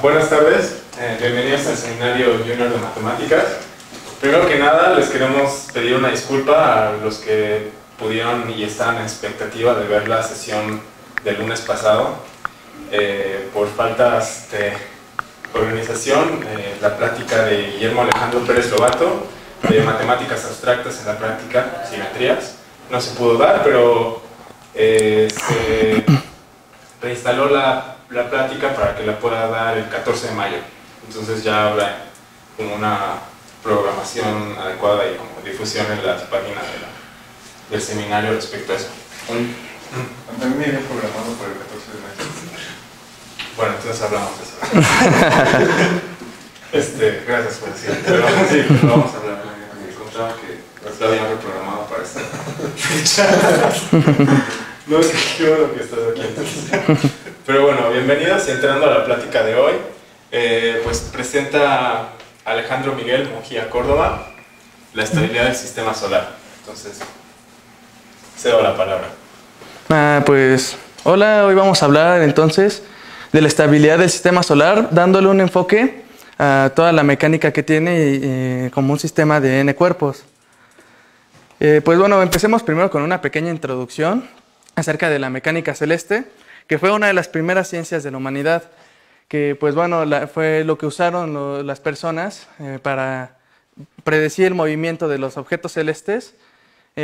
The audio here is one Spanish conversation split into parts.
Buenas tardes, bienvenidos al seminario Junior de Matemáticas. Primero que nada, les queremos pedir una disculpa a los que pudieron y estaban en expectativa de ver la sesión del lunes pasado. Por faltas de organización, la plática de Guillermo Alejandro Pérez Lobato, de Matemáticas Abstractas en la Práctica, Simetrías, no se pudo dar, pero se reinstaló la plática para que la pueda dar el 14 de mayo. Entonces ya habrá como una programación adecuada y como difusión en la página del seminario respecto a eso. También me había programado para el 14 de mayo. Bueno, entonces hablamos de eso. Gracias por decir. Pero sí, lo vamos a hablar. Me encontraba que lo habían reprogramado para esta fecha. No, qué bueno que estás aquí entonces. Pero bueno, bienvenidos y entrando a la plática de hoy. Pues presenta Alejandro Miguel Mujía Córdoba la estabilidad del sistema solar. Entonces, cedo la palabra. Pues, hola, hoy vamos a hablar entonces de la estabilidad del sistema solar, dándole un enfoque a toda la mecánica que tiene como un sistema de n cuerpos. Pues bueno, empecemos primero con una pequeña introducción acerca de la mecánica celeste, que fue una de las primeras ciencias de la humanidad, que pues bueno, fue lo que usaron las personas para predecir el movimiento de los objetos celestes,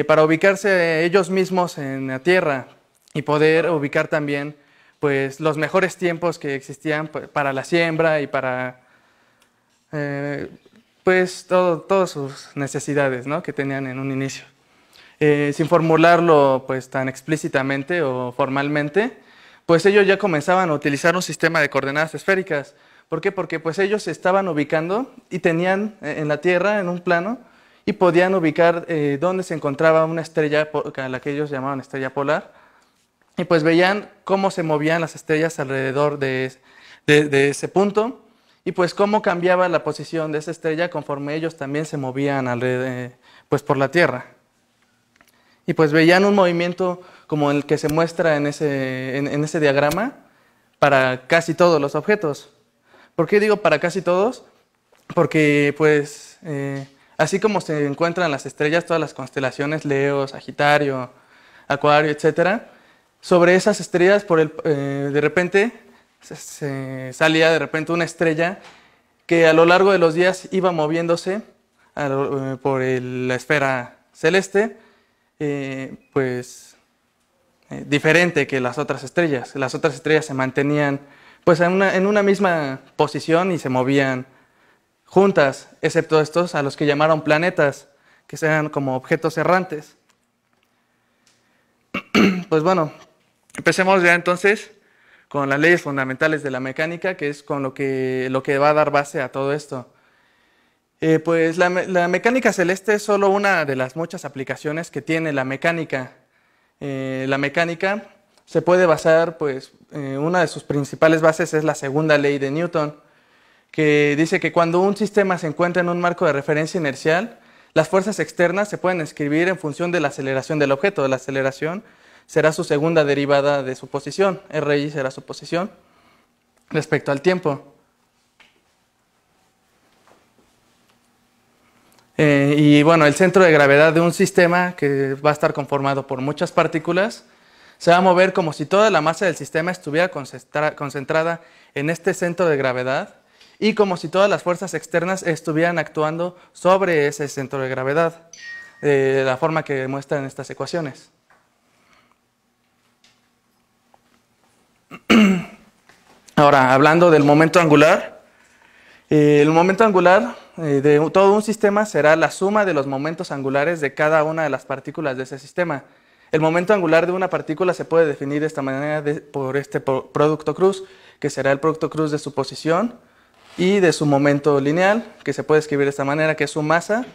para ubicarse ellos mismos en la Tierra y poder ubicar también pues los mejores tiempos que existían para la siembra y para pues todas sus necesidades, ¿no?, que tenían en un inicio. Sin formularlo pues tan explícitamente o formalmente, pues ellos ya comenzaban a utilizar un sistema de coordenadas esféricas. ¿Por qué? Porque pues ellos se estaban ubicando y tenían en la Tierra, en un plano, y podían ubicar dónde se encontraba una estrella, a la que ellos llamaban estrella polar, y pues veían cómo se movían las estrellas alrededor de ese punto, y pues cómo cambiaba la posición de esa estrella conforme ellos también se movían pues por la Tierra. Y pues veían un movimiento como el que se muestra en ese diagrama para casi todos los objetos. ¿Por qué digo para casi todos? Porque pues así como se encuentran las estrellas, todas las constelaciones, Leo, Sagitario, Acuario, etc., sobre esas estrellas de repente salía de repente una estrella que a lo largo de los días iba moviéndose por la esfera celeste, diferente que las otras estrellas. Las otras estrellas se mantenían pues en una misma posición y se movían juntas, excepto estos a los que llamaron planetas, que eran como objetos errantes. Pues bueno, empecemos ya entonces con las leyes fundamentales de la mecánica, que es con lo que va a dar base a todo esto. Pues la mecánica celeste es solo una de las muchas aplicaciones que tiene la mecánica. La mecánica se puede basar, pues, una de sus principales bases es la segunda ley de Newton, que dice que cuando un sistema se encuentra en un marco de referencia inercial, las fuerzas externas se pueden escribir en función de la aceleración del objeto. La aceleración será su segunda derivada de su posición, RI será su posición respecto al tiempo. Y bueno, el centro de gravedad de un sistema que va a estar conformado por muchas partículas se va a mover como si toda la masa del sistema estuviera concentrada en este centro de gravedad y como si todas las fuerzas externas estuvieran actuando sobre ese centro de gravedad, de la forma que muestran estas ecuaciones. Ahora, hablando del momento angular, el momento angular de todo un sistema será la suma de los momentos angulares de cada una de las partículas de ese sistema. El momento angular de una partícula se puede definir de esta manera por este producto cruz, que será el producto cruz de su posición y de su momento lineal, que se puede escribir de esta manera, que es su masa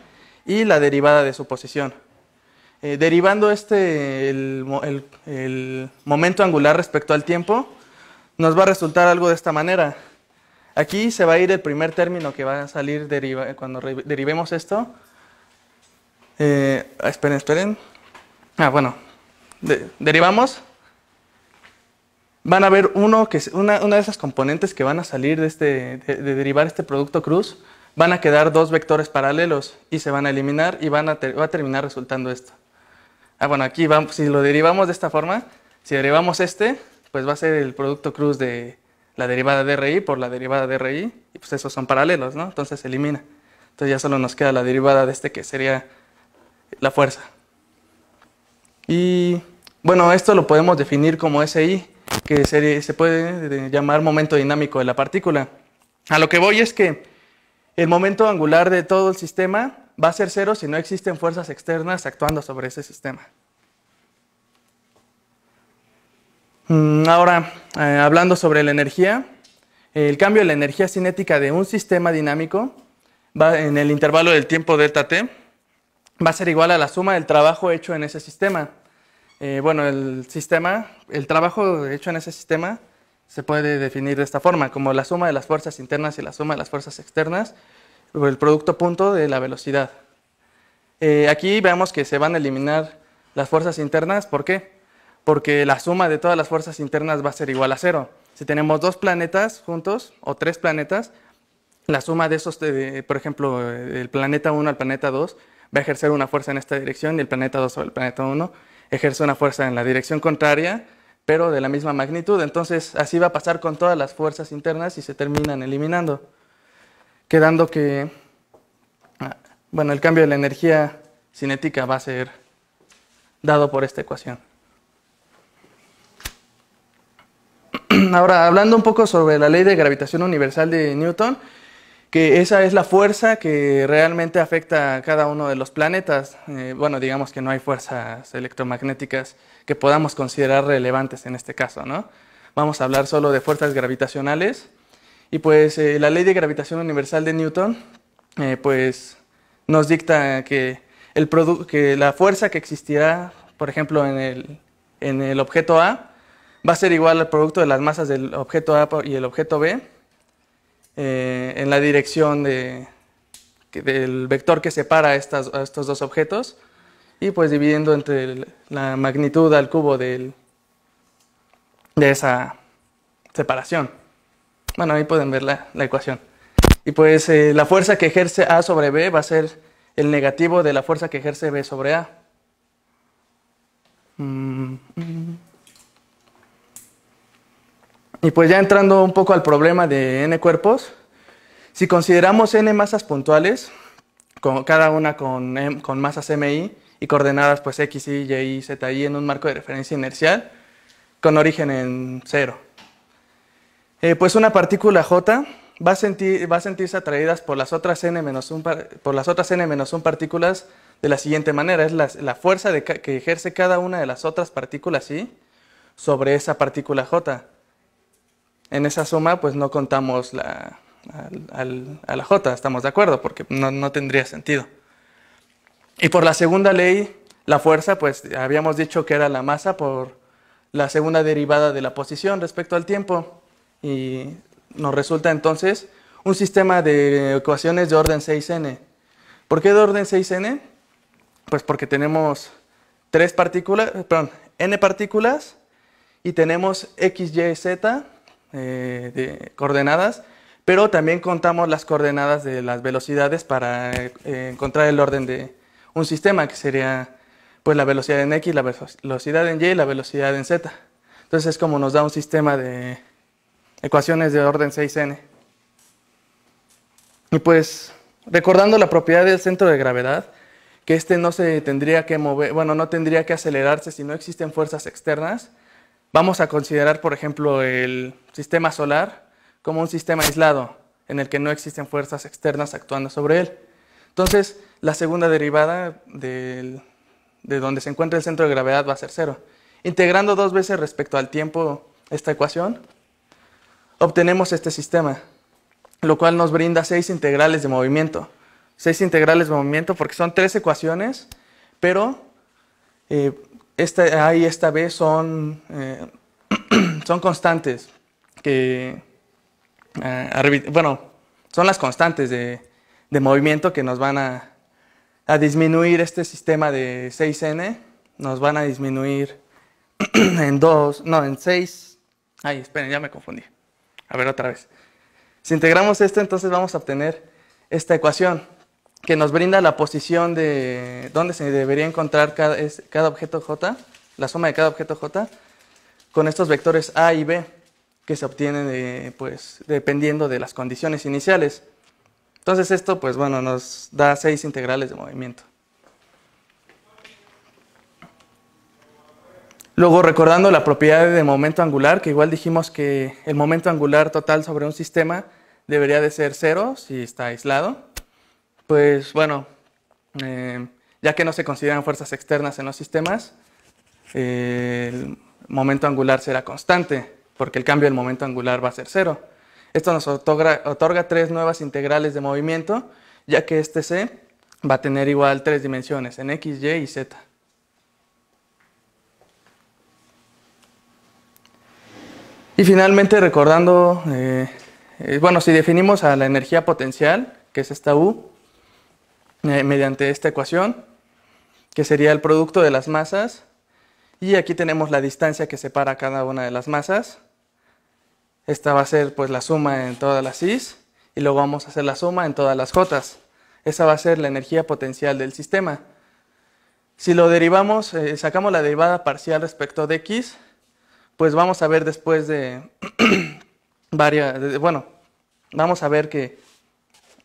y la derivada de su posición. Derivando el momento angular respecto al tiempo, nos va a resultar algo de esta manera. Aquí se va a ir el primer término que va a salir cuando derivemos esto. Esperen. Bueno, derivamos van a ver una de esas componentes que van a salir de derivar este producto cruz, van a quedar dos vectores paralelos y se van a eliminar y va a terminar resultando esto. Bueno, aquí vamos, si lo derivamos de esta forma, si derivamos pues va a ser el producto cruz de la derivada de RI por la derivada de RI, y pues esos son paralelos, ¿no? Entonces se elimina. Entonces ya solo nos queda la derivada de que sería la fuerza. Y bueno, esto lo podemos definir como SI, que se puede llamar momento dinámico de la partícula. A lo que voy es que el momento angular de todo el sistema va a ser cero si no existen fuerzas externas actuando sobre ese sistema. Ahora, hablando sobre la energía, el cambio de la energía cinética de un sistema dinámico en el intervalo del tiempo delta t va a ser igual a la suma del trabajo hecho en ese sistema. Bueno, el trabajo hecho en ese sistema se puede definir de esta forma, como la suma de las fuerzas internas y la suma de las fuerzas externas, o el producto punto de la velocidad. Aquí vemos que se van a eliminar las fuerzas internas. ¿Por qué? Porque la suma de todas las fuerzas internas va a ser igual a cero. Si tenemos dos planetas juntos, o tres planetas, la suma de esos, por ejemplo, el planeta 1 al planeta 2, va a ejercer una fuerza en esta dirección y el planeta 2 sobre el planeta 1 ejerce una fuerza en la dirección contraria, pero de la misma magnitud. Entonces, así va a pasar con todas las fuerzas internas y se terminan eliminando, quedando que, bueno, el cambio de la energía cinética va a ser dado por esta ecuación. Ahora, hablando un poco sobre la ley de gravitación universal de Newton, que esa es la fuerza que realmente afecta a cada uno de los planetas. Bueno, digamos que no hay fuerzas electromagnéticas que podamos considerar relevantes en este caso, ¿no? Vamos a hablar solo de fuerzas gravitacionales. Y pues la ley de gravitación universal de Newton pues nos dicta que la fuerza que existirá, por ejemplo, en el objeto A, va a ser igual al producto de las masas del objeto A y el objeto B, en la dirección del vector que separa a estos dos objetos, y pues dividiendo entre la magnitud al cubo de esa separación. Bueno, ahí pueden ver la ecuación. Y pues la fuerza que ejerce A sobre B va a ser el negativo de la fuerza que ejerce B sobre A. Y pues ya entrando un poco al problema de n cuerpos, si consideramos n masas puntuales, cada una con masas mi y coordenadas pues x, y, y, z, y en un marco de referencia inercial con origen en cero, pues una partícula j va a sentirse atraídas por las otras n-1 partículas de la siguiente manera. Es la fuerza que ejerce cada una de las otras partículas i sobre esa partícula j. En esa suma pues no contamos a la j, ¿estamos de acuerdo? Porque no tendría sentido. Y por la segunda ley, la fuerza, pues habíamos dicho que era la masa por la segunda derivada de la posición respecto al tiempo. Y nos resulta entonces un sistema de ecuaciones de orden 6n. ¿Por qué de orden 6n? Pues porque tenemos n partículas y tenemos x, y, z de coordenadas, pero también contamos las coordenadas de las velocidades para encontrar el orden de un sistema, que sería pues la velocidad en x, la velocidad en y y la velocidad en z. Entonces es como nos da un sistema de ecuaciones de orden 6n. Y pues recordando la propiedad del centro de gravedad, que no se tendría que mover, bueno, no tendría que acelerarse si no existen fuerzas externas, vamos a considerar, por ejemplo, el sistema solar como un sistema aislado, en el que no existen fuerzas externas actuando sobre él. Entonces, la segunda derivada de donde se encuentra el centro de gravedad va a ser cero. Integrando dos veces respecto al tiempo esta ecuación, obtenemos este sistema, lo cual nos brinda 6 integrales de movimiento. 6 integrales de movimiento porque son 3 ecuaciones, pero esta A y esta B son constantes que, son las constantes de movimiento que nos van a disminuir este sistema de 6n, nos van a disminuir en 6 Ay, esperen, ya me confundí. A ver, otra vez. Si integramos esto, entonces vamos a obtener esta ecuación que nos brinda la posición de dónde se debería encontrar cada objeto J, la suma de cada objeto J, con estos vectores A y B que se obtienen pues, dependiendo de las condiciones iniciales. Entonces esto pues, bueno, nos da 6 integrales de movimiento. Luego, recordando la propiedad de momento angular, que igual dijimos que el momento angular total sobre un sistema debería de ser 0 si está aislado. Pues bueno, ya que no se consideran fuerzas externas en los sistemas, el momento angular será constante, porque el cambio del momento angular va a ser 0. Esto nos otorga 3 nuevas integrales de movimiento, ya que este C va a tener igual 3 dimensiones, en X, Y y Z. Y finalmente, recordando, bueno, si definimos a la energía potencial, que es esta U, mediante esta ecuación, que sería el producto de las masas, y aquí tenemos la distancia que separa cada una de las masas. Esta va a ser pues la suma en todas las I's, y luego vamos a hacer la suma en todas las J's. Esa va a ser la energía potencial del sistema. Si lo derivamos, sacamos la derivada parcial respecto de X, pues vamos a ver después de bueno, vamos a ver que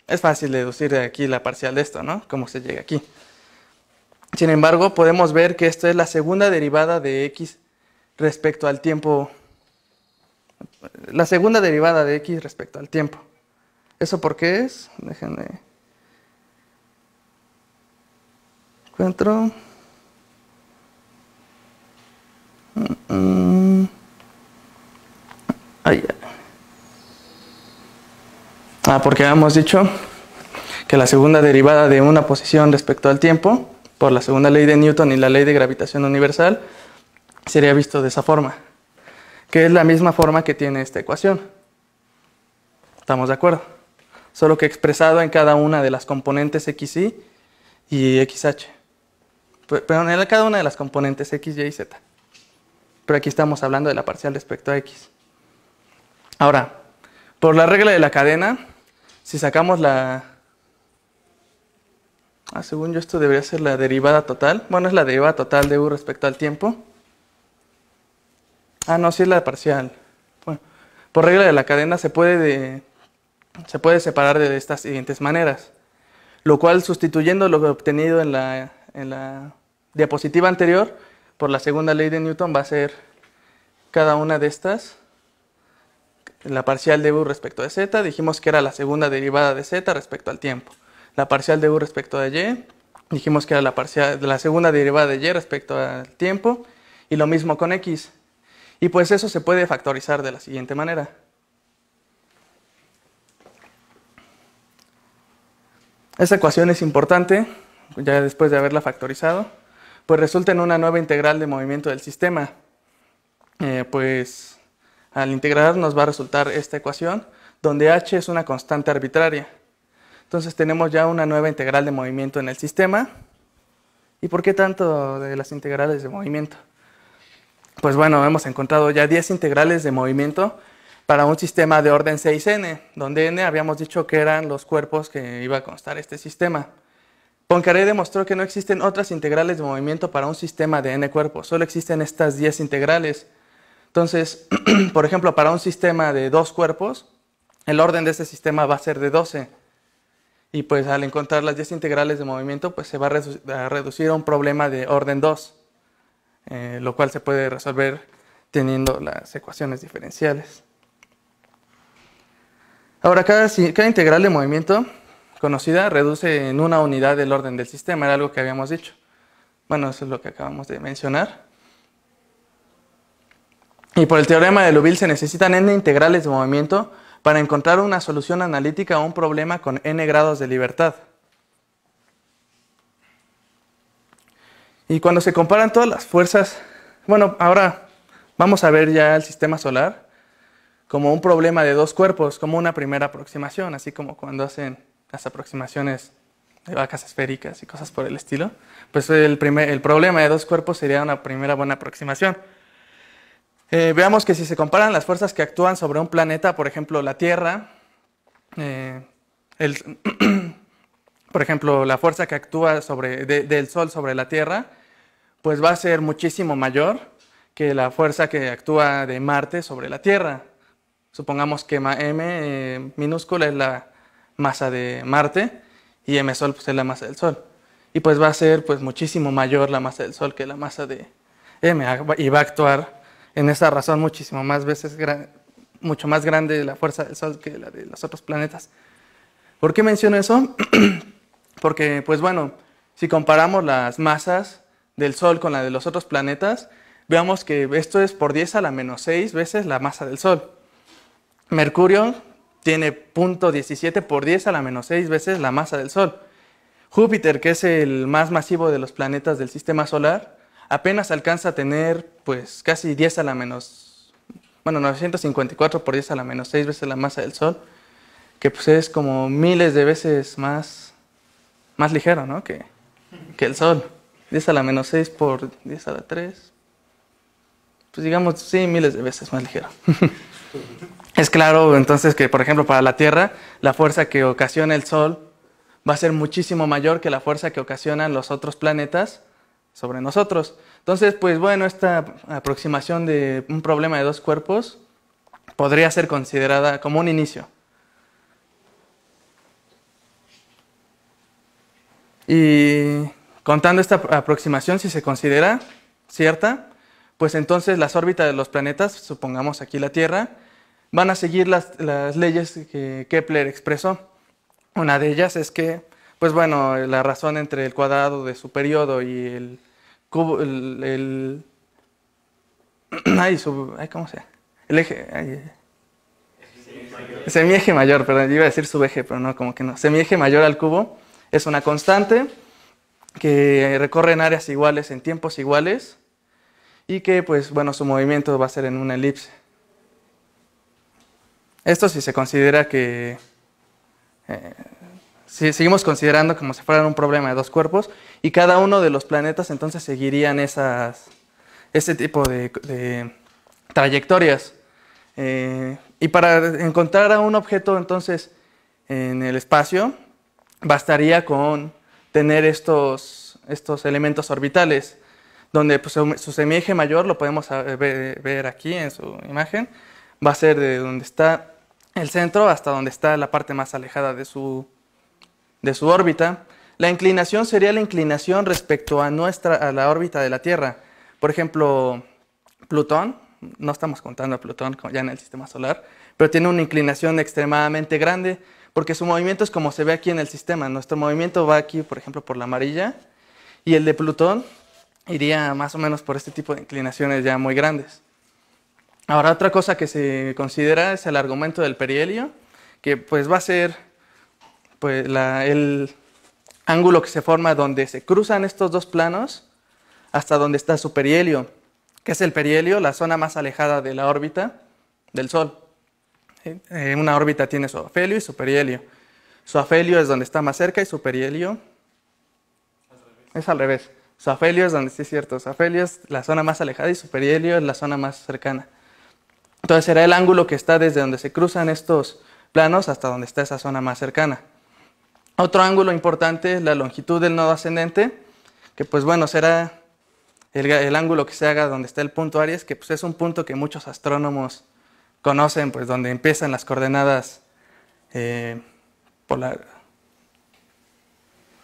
es fácil deducir de aquí la parcial de esto, ¿no? Cómo se llega aquí. Sin embargo, podemos ver que esto es la segunda derivada de X respecto al tiempo. La segunda derivada de X respecto al tiempo. ¿Eso por qué es? Déjenme. Encuentro. Porque habíamos dicho que la segunda derivada de una posición respecto al tiempo, por la segunda ley de Newton y la ley de gravitación universal, sería visto de esa forma, que es la misma forma que tiene esta ecuación. ¿Estamos de acuerdo? Solo que expresado en cada una de las componentes XY y XH. Pero en cada una de las componentes X, Y y Z. Pero aquí estamos hablando de la parcial respecto a X. Ahora, por la regla de la cadena, si sacamos la... según yo esto debería ser la derivada total. Bueno, es la derivada total de U respecto al tiempo. No, sí es la parcial. Bueno, por regla de la cadena se puede separar de estas siguientes maneras. Lo cual, sustituyendo lo obtenido en la diapositiva anterior, por la segunda ley de Newton, va a ser cada una de estas. La parcial de U respecto de Z, dijimos que era la segunda derivada de Z respecto al tiempo. La parcial de U respecto de Y, dijimos que era la segunda derivada de Y respecto al tiempo. Y lo mismo con X. Y pues eso se puede factorizar de la siguiente manera. Esta ecuación es importante, ya después de haberla factorizado, pues resulta en una nueva integral de movimiento del sistema. Pues al integrar nos va a resultar esta ecuación, donde h es una constante arbitraria. Entonces tenemos ya una nueva integral de movimiento en el sistema. ¿Y por qué tanto de las integrales de movimiento? Pues bueno, hemos encontrado ya 10 integrales de movimiento para un sistema de orden 6n, donde n habíamos dicho que eran los cuerpos que iba a constar este sistema. Poincaré demostró que no existen otras integrales de movimiento para un sistema de n cuerpos, solo existen estas 10 integrales. Entonces, por ejemplo, para un sistema de 2 cuerpos, el orden de este sistema va a ser de 12. Y pues al encontrar las 10 integrales de movimiento, pues se va a reducir a un problema de orden 2, lo cual se puede resolver teniendo las ecuaciones diferenciales. Ahora, cada integral de movimiento conocida reduce en una unidad el orden del sistema, era algo que habíamos dicho. Bueno, eso es lo que acabamos de mencionar. Y por el teorema de Liouville se necesitan n integrales de movimiento para encontrar una solución analítica a un problema con n grados de libertad. Y cuando se comparan todas las fuerzas, bueno, ahora vamos a ver ya el sistema solar como un problema de 2 cuerpos, como una primera aproximación, así como cuando hacen las aproximaciones de vacas esféricas y cosas por el estilo. Pues el problema de 2 cuerpos sería una primera buena aproximación. Veamos que si se comparan las fuerzas que actúan sobre un planeta, por ejemplo, la Tierra, por ejemplo, la fuerza que actúa del Sol sobre la Tierra, pues va a ser muchísimo mayor que la fuerza que actúa de Marte sobre la Tierra. Supongamos que m minúscula es la masa de Marte y m Sol pues, es la masa del Sol. Y pues va a ser pues, muchísimo mayor la masa del Sol que la masa de m, y va a actuar en esa razón muchísimo más veces, mucho más grande la fuerza del Sol que la de los otros planetas. ¿Por qué menciono eso? Porque, pues bueno, si comparamos las masas del Sol con la de los otros planetas, veamos que esto es por 10 a la menos 6 veces la masa del Sol. Mercurio tiene 0.17 por 10 a la menos 6 veces la masa del Sol. Júpiter, que es el más masivo de los planetas del sistema solar, apenas alcanza a tener pues casi 10 a la menos, 954 por 10 a la menos 6 veces la masa del Sol, que pues es como miles de veces más ligero, ¿no? que el Sol. 10 a la menos 6 por 10 a la 3, pues digamos, sí, miles de veces más ligero. Es claro entonces que, por ejemplo, para la Tierra, la fuerza que ocasiona el Sol va a ser muchísimo mayor que la fuerza que ocasionan los otros planetas sobre nosotros. Entonces, pues bueno, esta aproximación de un problema de dos cuerpos podría ser considerada como un inicio. Y contando esta aproximación, si se considera cierta, pues entonces las órbitas de los planetas, supongamos aquí la Tierra, van a seguir las leyes que Kepler expresó. Una de ellas es que, pues bueno, la razón entre el cuadrado de su periodo y el cubo, ¿cómo se llama? El eje, semieje mayor, perdón, iba a decir subeje, pero no, como que no. Semieje mayor al cubo es una constante que recorre en áreas iguales, en tiempos iguales, y que, pues bueno, su movimiento va a ser en una elipse. Esto si se considera que, si seguimos considerando como si fueran un problema de dos cuerpos, y cada uno de los planetas entonces seguirían ese tipo de trayectorias. Y para encontrar a un objeto entonces en el espacio, bastaría con tener estos elementos orbitales, donde pues, su semieje mayor, lo podemos ver aquí en su imagen, va a ser de donde está el centro hasta donde está la parte más alejada de su órbita. La inclinación sería la inclinación respecto a la órbita de la Tierra. Por ejemplo, Plutón, no estamos contando a Plutón ya en el sistema solar, pero tiene una inclinación extremadamente grande, porque su movimiento es como se ve aquí en el sistema. Nuestro movimiento va aquí, por ejemplo, por la amarilla, y el de Plutón iría más o menos por este tipo de inclinaciones ya muy grandes. Ahora, otra cosa que se considera es el argumento del perihelio, que pues va a ser pues, el ángulo que se forma donde se cruzan estos dos planos hasta donde está su perihelio. ¿Qué es el perihelio? La zona más alejada de la órbita del Sol. Una órbita tiene su afelio y su perihelio. Su afelio es donde está más cerca y su perihelio es al revés. Su afelio es donde, sí es cierto, su afelio es la zona más alejada y su perihelio es la zona más cercana. Entonces será el ángulo que está desde donde se cruzan estos planos hasta donde está esa zona más cercana. Otro ángulo importante es la longitud del nodo ascendente, que pues bueno, será el ángulo que se haga donde está el punto Aries, que pues es un punto que muchos astrónomos conocen, pues donde empiezan las coordenadas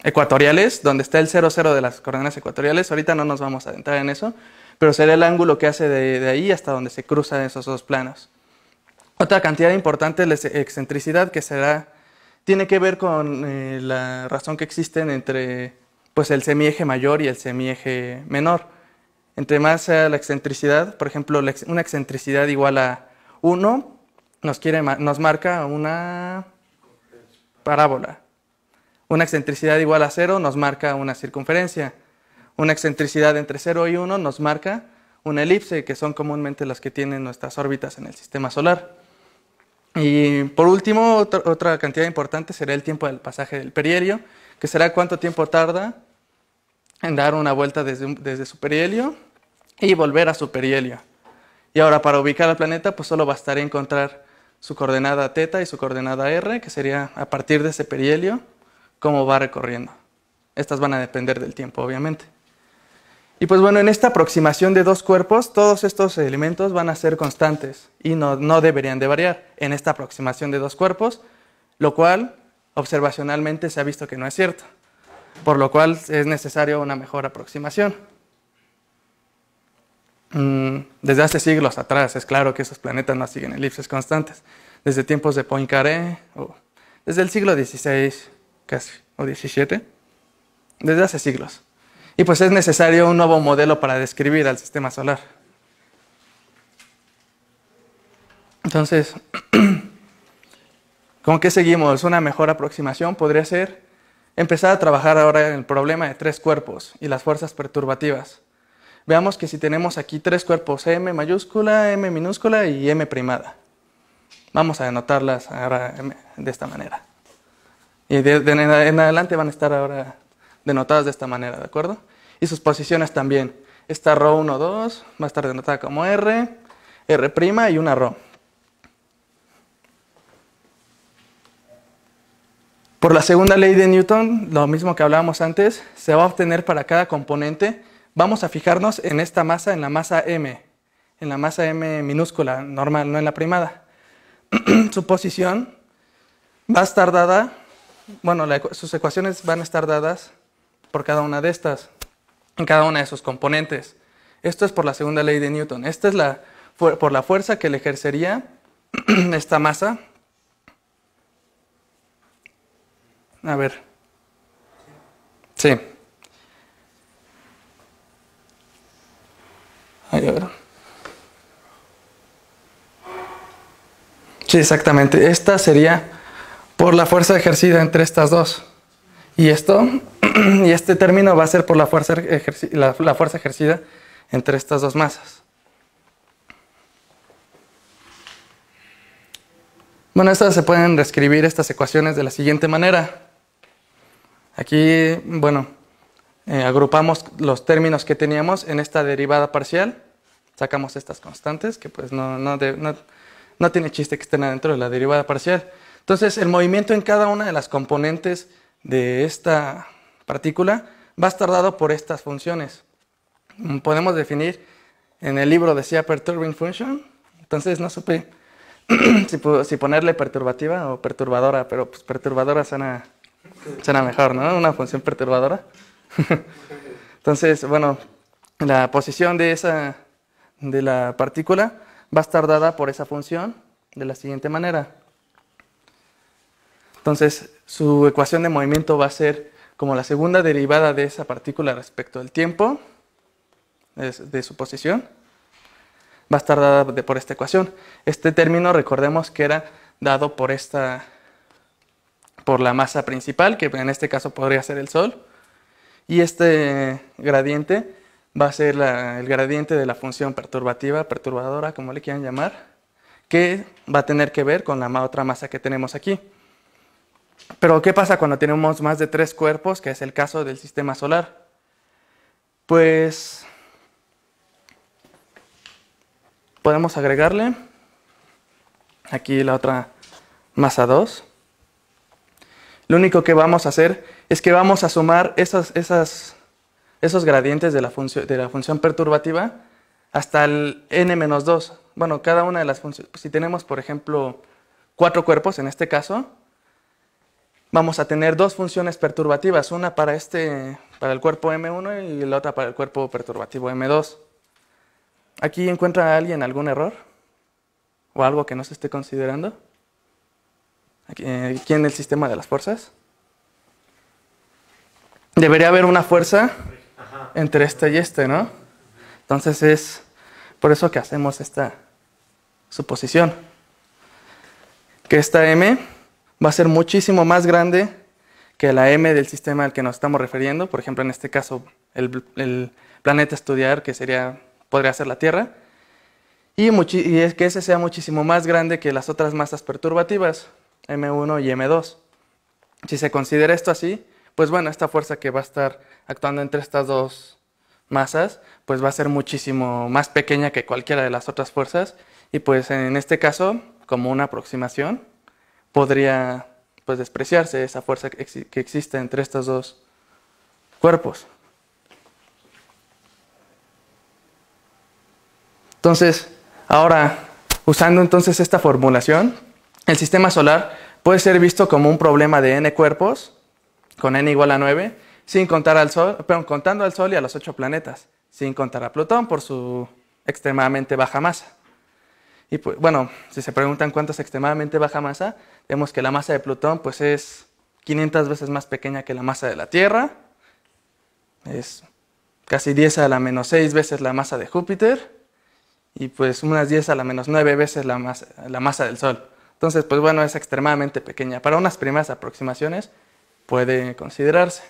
ecuatoriales, donde está el 0,0 de las coordenadas ecuatoriales. Ahorita no nos vamos a adentrar en eso, pero será el ángulo que hace de ahí hasta donde se cruzan esos dos planos. Otra cantidad importante es la excentricidad, que tiene que ver con la razón que existen entre pues, el semieje mayor y el semieje menor. Entre más sea la excentricidad, por ejemplo, una excentricidad igual a 1 nos marca una parábola. Una excentricidad igual a 0 nos marca una circunferencia. Una excentricidad entre 0 y 1 nos marca una elipse, que son comúnmente las que tienen nuestras órbitas en el sistema solar. Y por último, otra cantidad importante será el tiempo del pasaje del perihelio, que será cuánto tiempo tarda en dar una vuelta desde su perihelio y volver a su perihelio. Y ahora para ubicar al planeta, pues solo bastaría encontrar su coordenada θ y su coordenada r, que sería a partir de ese perihelio, cómo va recorriendo. Estas van a depender del tiempo, obviamente. Y pues bueno, en esta aproximación de dos cuerpos, todos estos elementos van a ser constantes y no deberían de variar en esta aproximación de dos cuerpos, lo cual observacionalmente se ha visto que no es cierto, por lo cual es necesario una mejor aproximación. Desde hace siglos atrás es claro que esos planetas no siguen elipses constantes, desde tiempos de Poincaré, o desde el siglo XVI casi, o XVII, desde hace siglos. Y pues es necesario un nuevo modelo para describir al sistema solar. Entonces, ¿con qué seguimos? Una mejor aproximación podría ser empezar a trabajar ahora en el problema de tres cuerpos y las fuerzas perturbativas. Veamos que si tenemos aquí tres cuerpos, M mayúscula, M minúscula y M primada. Vamos a denotarlas ahora de esta manera. Y en adelante van a estar ahora denotadas de esta manera, ¿de acuerdo? Y sus posiciones también. Esta ρ 1, 2 va a estar denotada como R, R' y una ρ. Por la segunda ley de Newton, lo mismo que hablábamos antes, se va a obtener para cada componente. Vamos a fijarnos en esta masa, en la masa M minúscula, normal, no en la primada. Su posición va a estar dada, bueno, sus ecuaciones van a estar dadas por cada una de estas, en cada una de sus componentes. Esto es por la segunda ley de Newton. Esta es por la fuerza que le ejercería esta masa. A ver. Sí. Ahí, a ver. Sí, exactamente. Esta sería por la fuerza ejercida entre estas dos. Y este término va a ser por la fuerza ejercida entre estas dos masas. Bueno, se pueden reescribir estas ecuaciones de la siguiente manera. Aquí, bueno, agrupamos los términos que teníamos en esta derivada parcial. Sacamos estas constantes, que pues no tiene chiste que estén adentro de la derivada parcial. Entonces, el movimiento en cada una de las componentes de esta partícula va a estar dado por estas funciones. Podemos definir, en el libro decía perturbing function, entonces no supe si ponerle perturbativa o perturbadora, pero pues perturbadora suena mejor, ¿no? Una función perturbadora. Entonces, bueno, la posición de la partícula va a estar dada por esa función de la siguiente manera. Entonces, su ecuación de movimiento va a ser como la segunda derivada de esa partícula respecto al tiempo de su posición. Va a estar dada por esta ecuación. Este término, recordemos que era dado por la masa principal, que en este caso podría ser el Sol. Y este gradiente va a ser el gradiente de la función perturbativa, perturbadora, como le quieran llamar, que va a tener que ver con la otra masa que tenemos aquí. Pero, ¿qué pasa cuando tenemos más de tres cuerpos, que es el caso del sistema solar? Pues podemos agregarle aquí la otra masa 2. Lo único que vamos a hacer es que vamos a sumar esos gradientes de la función perturbativa hasta el n-2. Bueno, cada una de las funciones, si tenemos, por ejemplo, 4 cuerpos en este caso, vamos a tener dos funciones perturbativas, una para el cuerpo M1 y la otra para el cuerpo perturbativo M2. ¿Aquí encuentra alguien algún error? ¿O algo que no se esté considerando? Aquí en el sistema de las fuerzas. Debería haber una fuerza entre este y este, ¿no? Entonces es por eso que hacemos esta suposición. Que esta M va a ser muchísimo más grande que la M del sistema al que nos estamos refiriendo. Por ejemplo, en este caso, el planeta a estudiar, que podría ser la Tierra. Y es que ese sea muchísimo más grande que las otras masas perturbativas, M1 y M2. Si se considera esto así, pues bueno, esta fuerza que va a estar actuando entre estas dos masas, pues va a ser muchísimo más pequeña que cualquiera de las otras fuerzas y pues en este caso, como una aproximación, podría pues despreciarse esa fuerza que existe entre estos dos cuerpos. Entonces, ahora, usando entonces esta formulación, el sistema solar puede ser visto como un problema de n cuerpos, con n igual a 9, sin contar al Sol, pero contando al Sol y a los 8 planetas, sin contar a Plutón por su extremadamente baja masa. Y pues, bueno, si se preguntan cuánto es extremadamente baja masa, vemos que la masa de Plutón pues es 500 veces más pequeña que la masa de la Tierra, es casi 10 a la menos 6 veces la masa de Júpiter, y pues unas 10 a la menos 9 veces la masa del Sol. Entonces, pues bueno, es extremadamente pequeña. Para unas primeras aproximaciones puede considerarse.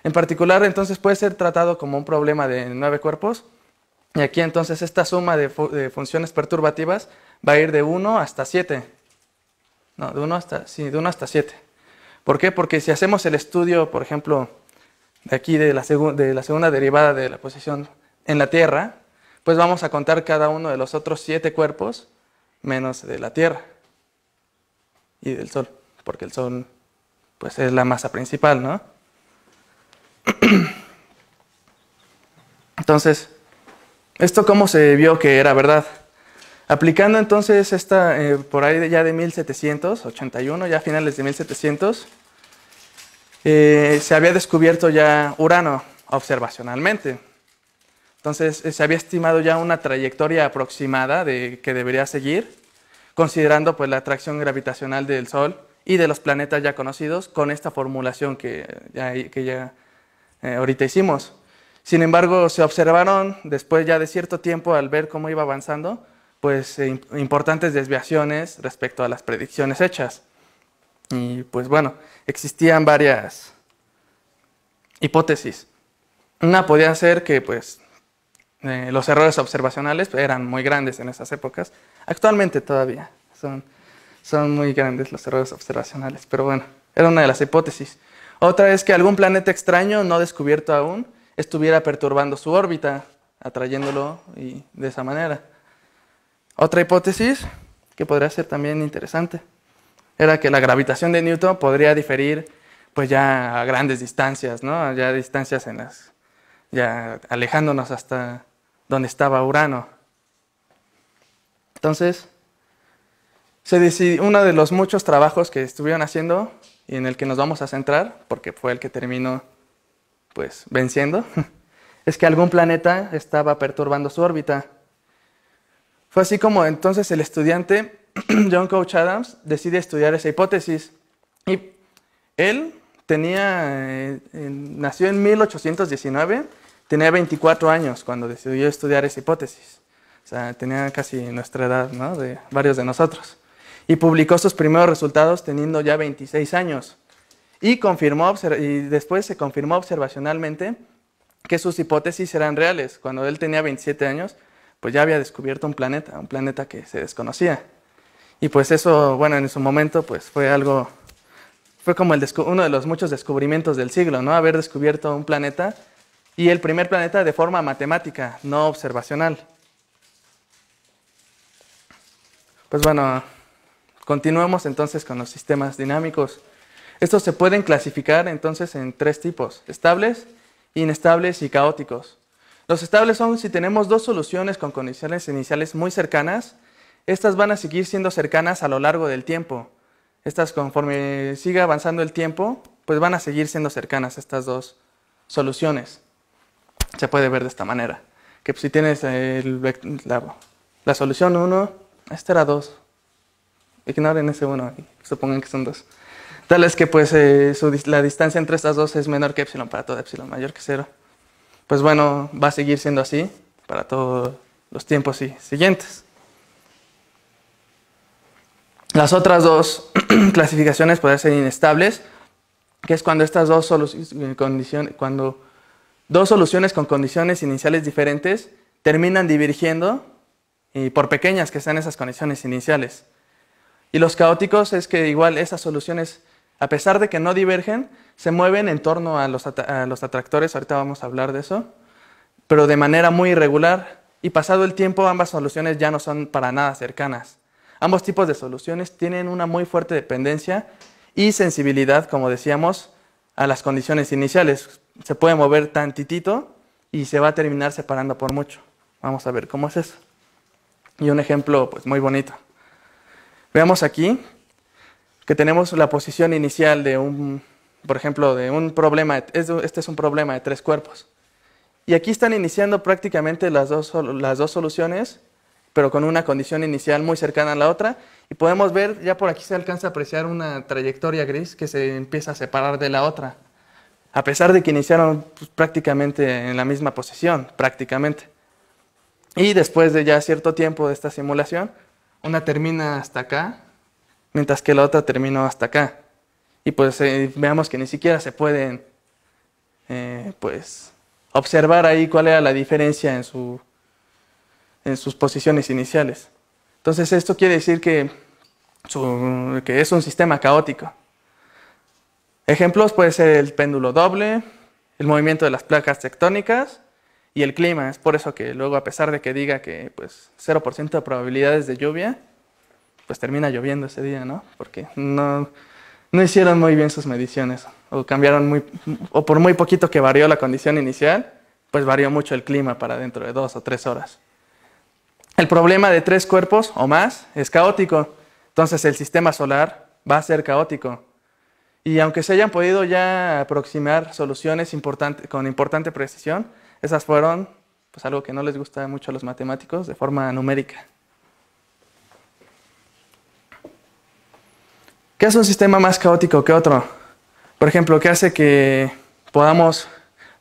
En particular, entonces, puede ser tratado como un problema de 9 cuerpos. Y aquí, entonces, esta suma de funciones perturbativas va a ir de 1 hasta 7. No, de 1 hasta 7. ¿Por qué? Porque si hacemos el estudio, por ejemplo, de aquí de la segunda derivada de la posición en la Tierra, pues vamos a contar cada uno de los otros 7 cuerpos menos de la Tierra y del Sol, porque el Sol pues es la masa principal, ¿no? Entonces, ¿esto cómo se vio que era verdad? Aplicando entonces esta, por ahí ya de 1781, ya a finales de 1700, se había descubierto ya Urano observacionalmente. Entonces, se había estimado ya una trayectoria aproximada que debería seguir, considerando pues la atracción gravitacional del Sol y de los planetas ya conocidos con esta formulación que ya ahorita hicimos. Sin embargo, se observaron después ya de cierto tiempo, al ver cómo iba avanzando, pues importantes desviaciones respecto a las predicciones hechas. Y pues bueno, existían varias hipótesis. Una podía ser que pues los errores observacionales eran muy grandes en esas épocas. Actualmente todavía son muy grandes los errores observacionales, pero bueno, era una de las hipótesis. Otra es que algún planeta extraño no descubierto aún estuviera perturbando su órbita, atrayéndolo y de esa manera. Otra hipótesis, que podría ser también interesante, era que la gravitación de Newton podría diferir pues ya a grandes distancias, ¿no? Ya distancias ya alejándonos hasta donde estaba Urano. Entonces, se decidió, uno de los muchos trabajos que estuvieron haciendo y en el que nos vamos a centrar, porque fue el que terminó pues venciendo, es que algún planeta estaba perturbando su órbita. Fue así como entonces el estudiante John Couch Adams decide estudiar esa hipótesis. Y él nació en 1819, tenía 24 años cuando decidió estudiar esa hipótesis. O sea, tenía casi nuestra edad, ¿no? De varios de nosotros. Y publicó sus primeros resultados teniendo ya 26 años. Y después se confirmó observacionalmente que sus hipótesis eran reales. Cuando él tenía 27 años, pues ya había descubierto un planeta que se desconocía. Y pues eso, bueno, en su momento, pues fue como uno de los muchos descubrimientos del siglo, ¿no? Haber descubierto un planeta, y el primer planeta de forma matemática, no observacional. Pues bueno, continuemos entonces con los sistemas dinámicos. Estos se pueden clasificar entonces en 3 tipos: estables, inestables y caóticos. Los estables son si tenemos 2 soluciones con condiciones iniciales muy cercanas. Estas van a seguir siendo cercanas a lo largo del tiempo. Estas, conforme siga avanzando el tiempo, pues van a seguir siendo cercanas estas 2 soluciones. Se puede ver de esta manera, que si tienes la solución 1, esta era 2. Ignoren ese 1 y supongan que son 2. Tal es que pues la distancia entre estas 2 es menor que epsilon para todo epsilon mayor que 0. Pues bueno, va a seguir siendo así para todos los tiempos siguientes. Las otras 2 clasificaciones pueden ser inestables, que es cuando estas 2 soluciones con condiciones iniciales diferentes terminan divergiendo, y por pequeñas que sean esas condiciones iniciales. Y los caóticos es que igual esas soluciones, a pesar de que no divergen, se mueven en torno a los atractores, ahorita vamos a hablar de eso, pero de manera muy irregular, y pasado el tiempo ambas soluciones ya no son para nada cercanas. Ambos tipos de soluciones tienen una muy fuerte dependencia y sensibilidad, como decíamos, a las condiciones iniciales. Se puede mover tantitito y se va a terminar separando por mucho. Vamos a ver cómo es eso. Y un ejemplo pues muy bonito. Veamos aquí que tenemos la posición inicial de por ejemplo, de un problema. Este es un problema de 3 cuerpos. Y aquí están iniciando prácticamente las dos soluciones, pero con una condición inicial muy cercana a la otra. Y podemos ver, ya por aquí se alcanza a apreciar una trayectoria gris que se empieza a separar de la otra. A pesar de que iniciaron pues, prácticamente en la misma posición, prácticamente. Y después de ya cierto tiempo de esta simulación, una termina hasta acá, mientras que la otra terminó hasta acá. Y pues veamos que ni siquiera se pueden pues, observar ahí cuál era la diferencia en sus posiciones iniciales. Entonces esto quiere decir que es un sistema caótico. Ejemplos puede ser el péndulo doble, el movimiento de las placas tectónicas y el clima. Es por eso que luego, a pesar de que diga que pues, 0% de probabilidades de lluvia, pues termina lloviendo ese día, ¿no? Porque no hicieron muy bien sus mediciones, o por muy poquito que varió la condición inicial, pues varió mucho el clima para dentro de 2 o 3 horas. El problema de 3 cuerpos o más es caótico, entonces el sistema solar va a ser caótico. Y aunque se hayan podido ya aproximar soluciones con importante precisión, esas fueron pues, algo que no les gusta mucho a los matemáticos de forma numérica. ¿Qué hace un sistema más caótico que otro? Por ejemplo, ¿qué hace que podamos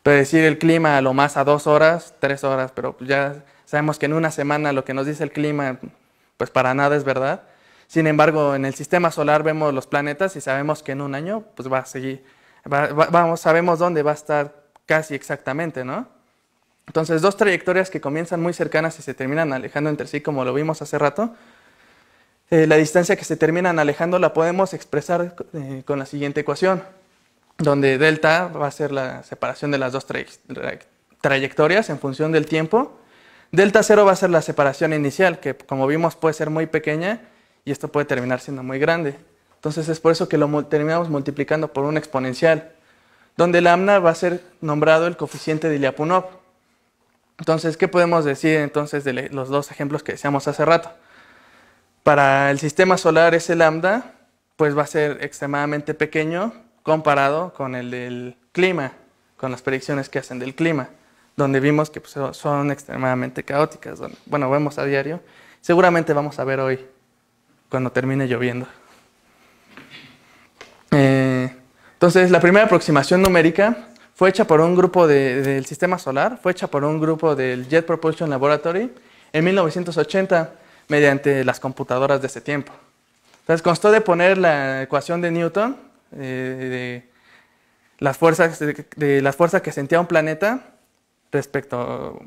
predecir el clima a lo más a 2 horas, 3 horas? Pero ya sabemos que en una semana lo que nos dice el clima, pues para nada es verdad. Sin embargo, en el sistema solar vemos los planetas y sabemos que en un año pues va a seguir, sabemos dónde va a estar casi exactamente, ¿no? Entonces, 2 trayectorias que comienzan muy cercanas y se terminan alejando entre sí, como lo vimos hace rato. La distancia que se terminan alejando la podemos expresar con la siguiente ecuación, donde delta va a ser la separación de las 2 trayectorias en función del tiempo. Delta 0 va a ser la separación inicial, que como vimos puede ser muy pequeña y esto puede terminar siendo muy grande. Entonces es por eso que lo terminamos multiplicando por un exponencial, donde lambda va a ser nombrado el coeficiente de Lyapunov. Entonces, ¿qué podemos decir entonces de los 2 ejemplos que decíamos hace rato? Para el sistema solar ese lambda pues va a ser extremadamente pequeño comparado con el del clima, con las predicciones que hacen del clima, donde vimos que pues, son extremadamente caóticas. Bueno, vemos a diario. Seguramente vamos a ver hoy, cuando termine lloviendo. Entonces, la primera aproximación numérica fue hecha por un grupo del sistema solar, fue hecha por un grupo del Jet Propulsion Laboratory en 1980, mediante las computadoras de ese tiempo. Entonces, constó de poner la ecuación de Newton, de las fuerzas que sentía un planeta respecto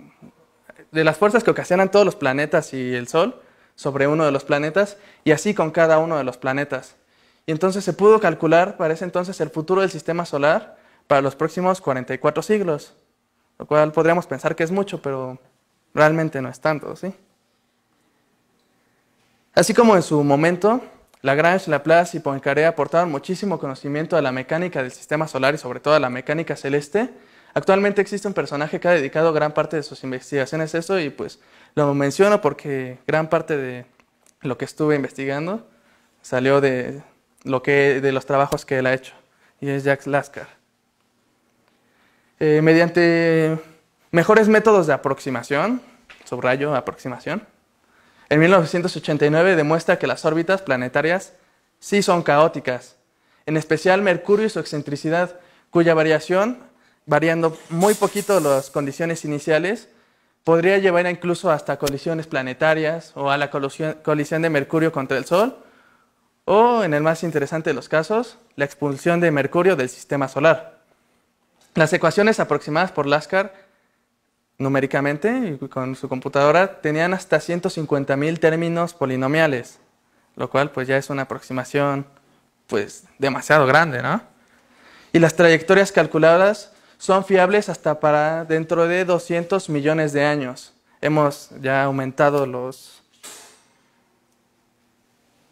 de las fuerzas que ocasionan todos los planetas y el Sol sobre uno de los planetas, y así con cada uno de los planetas. Y entonces se pudo calcular para ese entonces el futuro del sistema solar para los próximos 44 siglos, lo cual podríamos pensar que es mucho, pero realmente no es tanto, ¿sí? Así como en su momento, Lagrange, Laplace y Poincaré aportaron muchísimo conocimiento a la mecánica del sistema solar y sobre todo a la mecánica celeste, actualmente existe un personaje que ha dedicado gran parte de sus investigaciones a eso, y pues lo menciono porque gran parte de lo que estuve investigando salió de los trabajos que él ha hecho, y es Jacques Lasker. Mediante mejores métodos de aproximación, subrayo aproximación, en 1989 demuestra que las órbitas planetarias sí son caóticas, en especial Mercurio y su excentricidad, cuya variación, variando muy poquito las condiciones iniciales, podría llevar incluso hasta colisiones planetarias o a la colisión de Mercurio contra el Sol, o, en el más interesante de los casos, la expulsión de Mercurio del sistema solar. Las ecuaciones aproximadas por Lasker numéricamente y con su computadora tenían hasta 150.000 términos polinomiales, lo cual pues ya es una aproximación pues demasiado grande, ¿no? Y las trayectorias calculadas son fiables hasta para dentro de 200 millones de años. Hemos ya aumentado los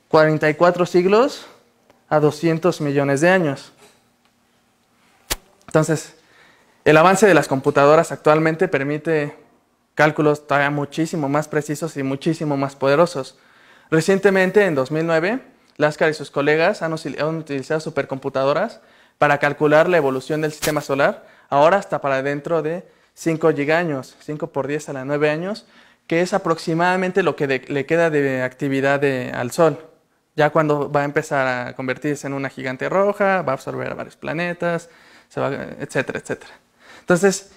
44 siglos a 200 millones de años. Entonces, el avance de las computadoras actualmente permite cálculos todavía muchísimo más precisos y muchísimo más poderosos. Recientemente, en 2009, Laskar y sus colegas han utilizado supercomputadoras para calcular la evolución del sistema solar, ahora hasta para dentro de 5 gigaños, 5 por 10 a la 9 años, que es aproximadamente lo que le queda de actividad al Sol. Ya cuando va a empezar a convertirse en una gigante roja, va a absorber a varios planetas, etcétera, etcétera. Entonces,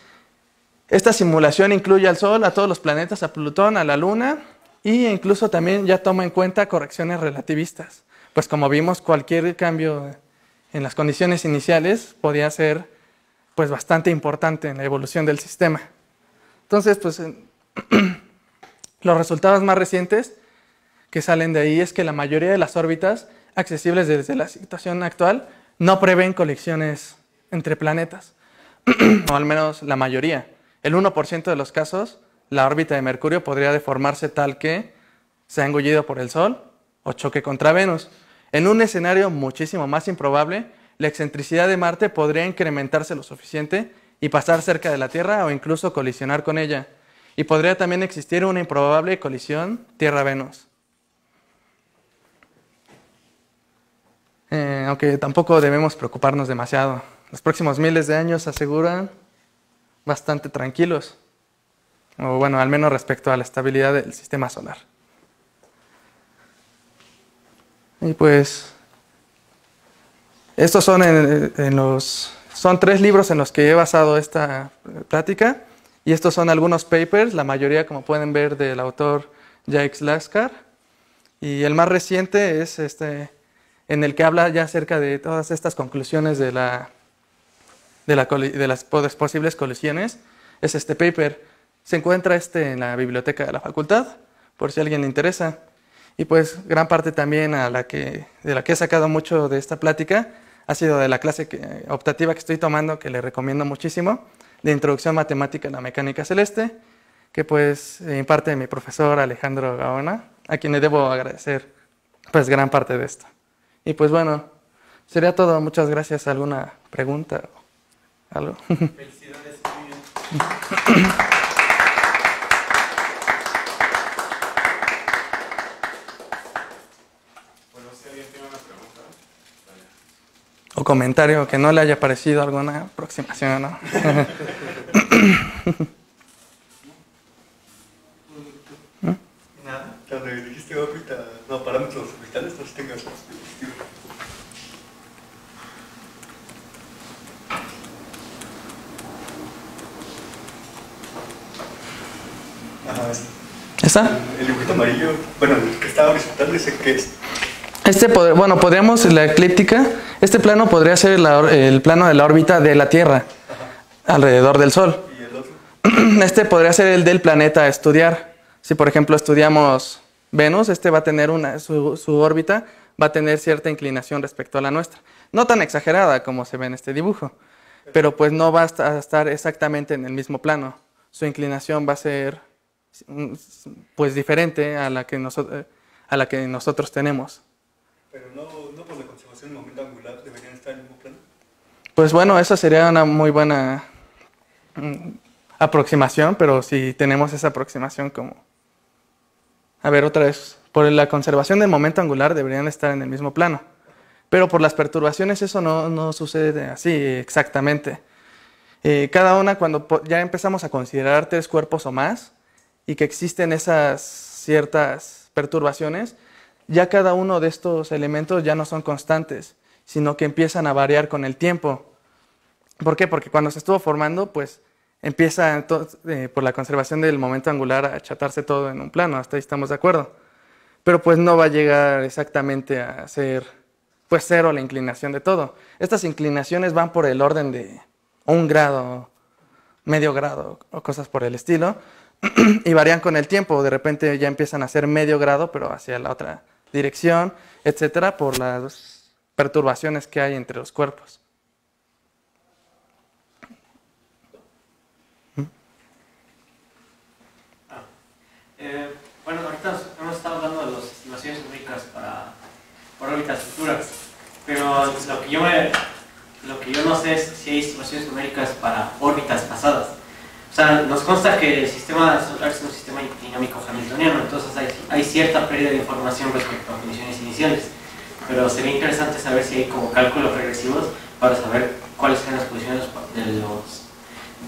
esta simulación incluye al Sol, a todos los planetas, a Plutón, a la Luna, e incluso también ya toma en cuenta correcciones relativistas. Pues como vimos, cualquier cambio en las condiciones iniciales podía ser pues bastante importante en la evolución del sistema. Entonces, pues los resultados más recientes que salen de ahí es que la mayoría de las órbitas accesibles desde la situación actual no prevén colisiones entre planetas, o al menos la mayoría. El 1% de los casos, la órbita de Mercurio podría deformarse tal que sea engullido por el Sol o choque contra Venus. En un escenario muchísimo más improbable, la excentricidad de Marte podría incrementarse lo suficiente y pasar cerca de la Tierra o incluso colisionar con ella. Y podría también existir una improbable colisión Tierra-Venus. Aunque tampoco debemos preocuparnos demasiado. Los próximos miles de años se aseguran bastante tranquilos. O bueno, al menos respecto a la estabilidad del sistema solar. Y pues, estos son, son 3 libros en los que he basado esta plática. Y estos son algunos papers, la mayoría, como pueden ver, del autor Jacques Laskar. Y el más reciente es en el que habla ya acerca de todas estas conclusiones de las posibles colisiones. Es este paper. Se encuentra en la biblioteca de la facultad, por si a alguien le interesa. Y pues gran parte también de la que he sacado mucho de esta plática ha sido de la clase optativa que estoy tomando, que le recomiendo muchísimo, de Introducción Matemática a la Mecánica Celeste, que pues imparte mi profesor Alejandro Gaona, a quien le debo agradecer pues gran parte de esto. Y pues bueno, sería todo. Muchas gracias. ¿Alguna pregunta o algo? Felicidades. O comentario que no le haya parecido alguna aproximación, ¿no? Nada. Cuando dijiste órbita, no, parámetros orbitales, no sé si tengas. Ajá, ¿Esa? el dibujito amarillo, bueno, el que está horizontal, ese que es. Bueno, podríamos, la eclíptica, este plano podría ser el plano de la órbita de la Tierra, alrededor del Sol. ¿Y el otro? Este podría ser el del planeta a estudiar. Si por ejemplo estudiamos Venus, va a tener su órbita va a tener cierta inclinación respecto a la nuestra. No tan exagerada como se ve en este dibujo, pero pues no va a estar exactamente en el mismo plano. Su inclinación va a ser pues diferente a la que nosotros tenemos. Pero no por la conservación del momento angular deberían estar en el mismo plano. Pues bueno, eso sería una muy buena aproximación, pero si tenemos esa aproximación como... A ver, otra vez. Por la conservación del momento angular deberían estar en el mismo plano. Pero por las perturbaciones eso no sucede así exactamente. Cada una, cuando ya empezamos a considerar 3 cuerpos o más y que existen esas ciertas perturbaciones, ya cada uno de estos elementos ya no son constantes, sino que empiezan a variar con el tiempo. ¿Por qué? Porque cuando se estuvo formando, pues empieza por la conservación del momento angular a achatarse todo en un plano, hasta ahí estamos de acuerdo. Pero pues no va a llegar exactamente a ser pues 0 la inclinación de todo. Estas inclinaciones van por el orden de 1 grado, medio grado o cosas por el estilo, y varían con el tiempo. De repente ya empiezan a ser medio grado, pero hacia la otra dirección, etcétera, por las perturbaciones que hay entre los cuerpos. Bueno, ahorita hemos estado hablando de las estimaciones numéricas por órbitas futuras, pero lo que yo no sé es si hay estimaciones numéricas para órbitas pasadas. O sea, nos consta que el sistema solar es un sistema dinámico hamiltoniano, entonces hay cierta pérdida de información respecto a condiciones iniciales, pero sería interesante saber si hay como cálculos regresivos para saber cuáles son las posiciones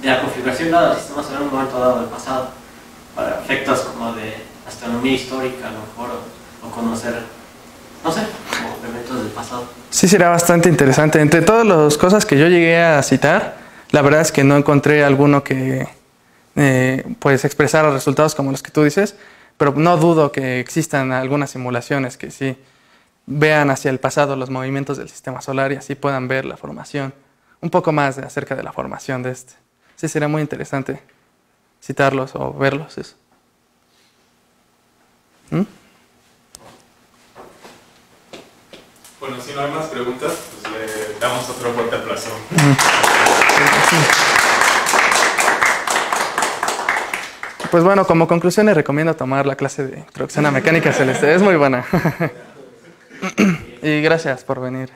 de la configuración dada del sistema solar en un momento dado del pasado, para efectos como de astronomía histórica a lo mejor, o conocer, no sé, como eventos del pasado. Sí, será bastante interesante. Entre todas las cosas que yo llegué a citar, la verdad es que no encontré alguno que pues expresara resultados como los que tú dices, pero no dudo que existan algunas simulaciones que sí vean hacia el pasado los movimientos del sistema solar y así puedan ver la formación, un poco más acerca de la formación de este. Sí, sería muy interesante citarlos o verlos. Eso. Bueno, si no hay más preguntas, pues le damos otro fuerte aplauso. Pues bueno, como conclusión les recomiendo tomar la clase de Introducción a Mecánica Celeste. Es muy buena. Y gracias por venir.